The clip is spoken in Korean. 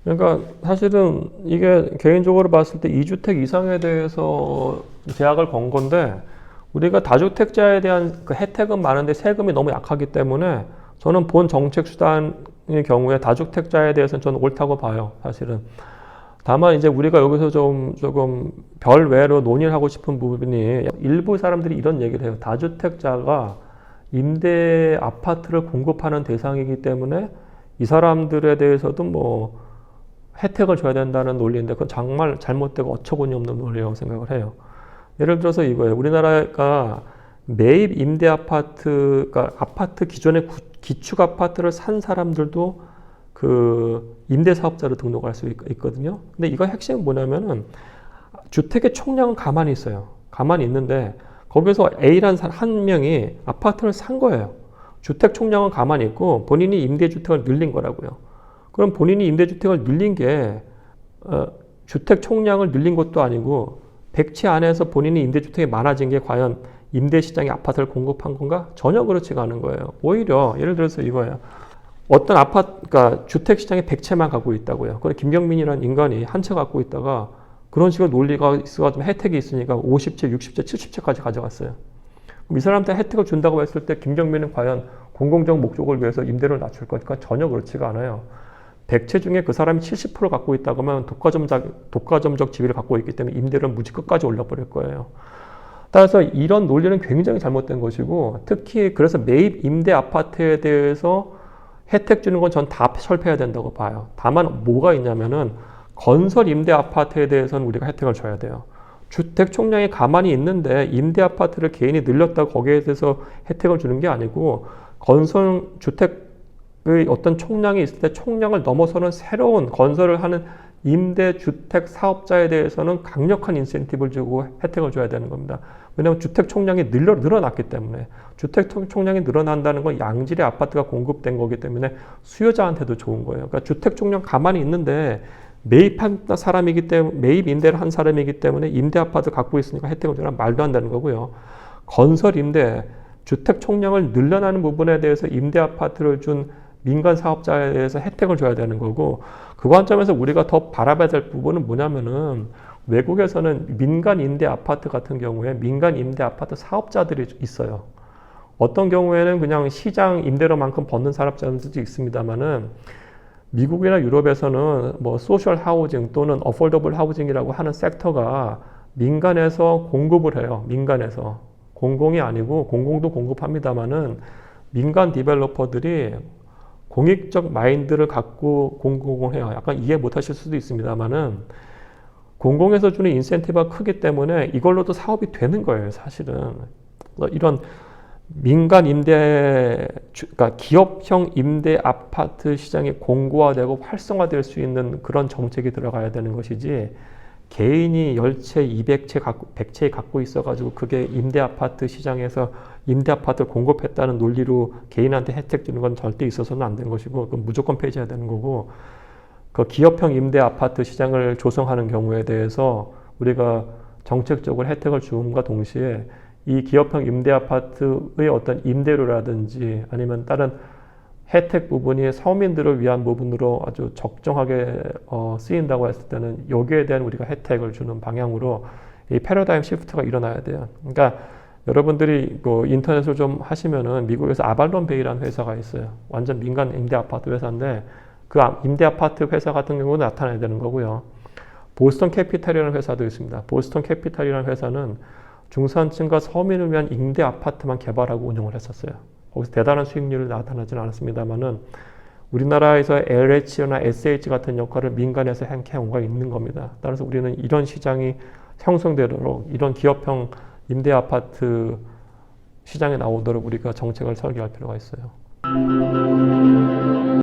그러니까 사실은 이게 개인적으로 봤을 때 2주택 이상에 대해서 제약을 건 건데 우리가 다주택자에 대한 그 혜택은 많은데 세금이 너무 약하기 때문에 저는 본 정책 수단의 경우에 다주택자에 대해서는 저는 옳다고 봐요, 사실은. 다만 이제 우리가 여기서 조금 별외로 논의를 하고 싶은 부분이 일부 사람들이 이런 얘기를 해요. 다주택자가 임대 아파트를 공급하는 대상이기 때문에 이 사람들에 대해서도 뭐 혜택을 줘야 된다는 논리인데 그건 정말 잘못되고 어처구니 없는 논리라고 생각을 해요. 예를 들어서 이거예요. 우리나라가 매입 임대 아파트, 그러니까 아파트 기존의 기축 아파트를 산 사람들도 그 임대 사업자로 등록할 수 있거든요. 근데 이거 핵심은 뭐냐면은 주택의 총량은 가만히 있어요. 가만히 있는데 거기서 A라는 사람 한 명이 아파트를 산 거예요. 주택 총량은 가만히 있고 본인이 임대주택을 늘린 거라고요. 그럼 본인이 임대주택을 늘린 게 주택 총량을 늘린 것도 아니고 백채 안에서 본인이 임대주택이 많아진 게 과연 임대시장에 아파트를 공급한 건가? 전혀 그렇지가 않은 거예요. 오히려 예를 들어서 이거예요. 어떤 아파트, 그러니까 주택시장에 100채만 갖고 있다고요. 그럼 김경민이라는 인간이 한 채 갖고 있다가 그런 식으로 논리가 있어가지고 혜택이 있으니까 50채, 60채, 70채까지 가져갔어요. 그럼 이 사람한테 혜택을 준다고 했을 때 김경민은 과연 공공적 목적을 위해서 임대료를 낮출 거니까 전혀 그렇지가 않아요. 100채 중에 그 사람이 70% 갖고 있다고 하면 독과점적 지위를 갖고 있기 때문에 임대료는 무지 끝까지 올려버릴 거예요. 따라서 이런 논리는 굉장히 잘못된 것이고 특히 그래서 매입 임대 아파트에 대해서 혜택 주는 건 전 다 철폐해야 된다고 봐요. 다만 뭐가 있냐면은 건설 임대 아파트에 대해서는 우리가 혜택을 줘야 돼요. 주택 총량이 가만히 있는데 임대 아파트를 개인이 늘렸다고 거기에 대해서 혜택을 주는 게 아니고 건설 주택의 어떤 총량이 있을 때 총량을 넘어서는 새로운 건설을 하는 임대주택 사업자에 대해서는 강력한 인센티브를 주고 혜택을 줘야 되는 겁니다. 왜냐하면 주택 총량이 늘어났기 때문에 주택 총량이 늘어난다는 건 양질의 아파트가 공급된 거기 때문에 수요자한테도 좋은 거예요. 그러니까 주택 총량 가만히 있는데 매입한 사람이기 때문에 매입 임대를 한 사람이기 때문에 임대 아파트 갖고 있으니까 혜택을 주라 말도 안 되는 거고요. 건설 임대 주택 총량을 늘려나는 부분에 대해서 임대 아파트를 준 민간 사업자에 대해서 혜택을 줘야 되는 거고 그 관점에서 우리가 더 바라봐야 될 부분은 뭐냐면은 외국에서는 민간 임대 아파트 같은 경우에 민간 임대 아파트 사업자들이 있어요. 어떤 경우에는 그냥 시장 임대료만큼 받는 사업자들도 있습니다만은 미국이나 유럽에서는 뭐 소셜 하우징 또는 어포더블 하우징이라고 하는 섹터가 민간에서 공급을 해요. 민간에서. 공공이 아니고 공공도 공급합니다만은 민간 디벨로퍼들이 공익적 마인드를 갖고 공공을 해요. 약간 이해 못 하실 수도 있습니다만은 공공에서 주는 인센티브가 크기 때문에 이걸로도 사업이 되는 거예요, 사실은. 이런 민간 임대, 그러니까 기업형 임대 아파트 시장이 공고화되고 활성화될 수 있는 그런 정책이 들어가야 되는 것이지 개인이 10채, 200채, 100채 갖고 있어가지고 그게 임대 아파트 시장에서 임대 아파트를 공급했다는 논리로 개인한테 혜택 주는 건 절대 있어서는 안 되는 것이고 그건 무조건 폐지해야 되는 거고 그 기업형 임대 아파트 시장을 조성하는 경우에 대해서 우리가 정책적으로 혜택을 주음과 동시에 이 기업형 임대 아파트의 어떤 임대료라든지 아니면 다른 혜택 부분이 서민들을 위한 부분으로 아주 적정하게 쓰인다고 했을 때는 여기에 대한 우리가 혜택을 주는 방향으로 이 패러다임 시프트가 일어나야 돼요. 그러니까 여러분들이 그 인터넷을 좀 하시면은 미국에서 아발론 베이라는 회사가 있어요. 완전 민간 임대 아파트 회사인데 그 임대 아파트 회사 같은 경우는 나타나야 되는 거고요. 보스턴 캐피탈이라는 회사도 있습니다. 보스턴 캐피탈이라는 회사는 중산층과 서민을 위한 임대 아파트만 개발하고 운영을 했었어요. 거기서 대단한 수익률이 나타나지는 않았습니다만은 우리나라에서 LH나 SH 같은 역할을 민간에서 한 경우가 있는 겁니다. 따라서 우리는 이런 시장이 형성되도록 이런 기업형 임대 아파트 시장에 나오도록 우리가 정책을 설계할 필요가 있어요.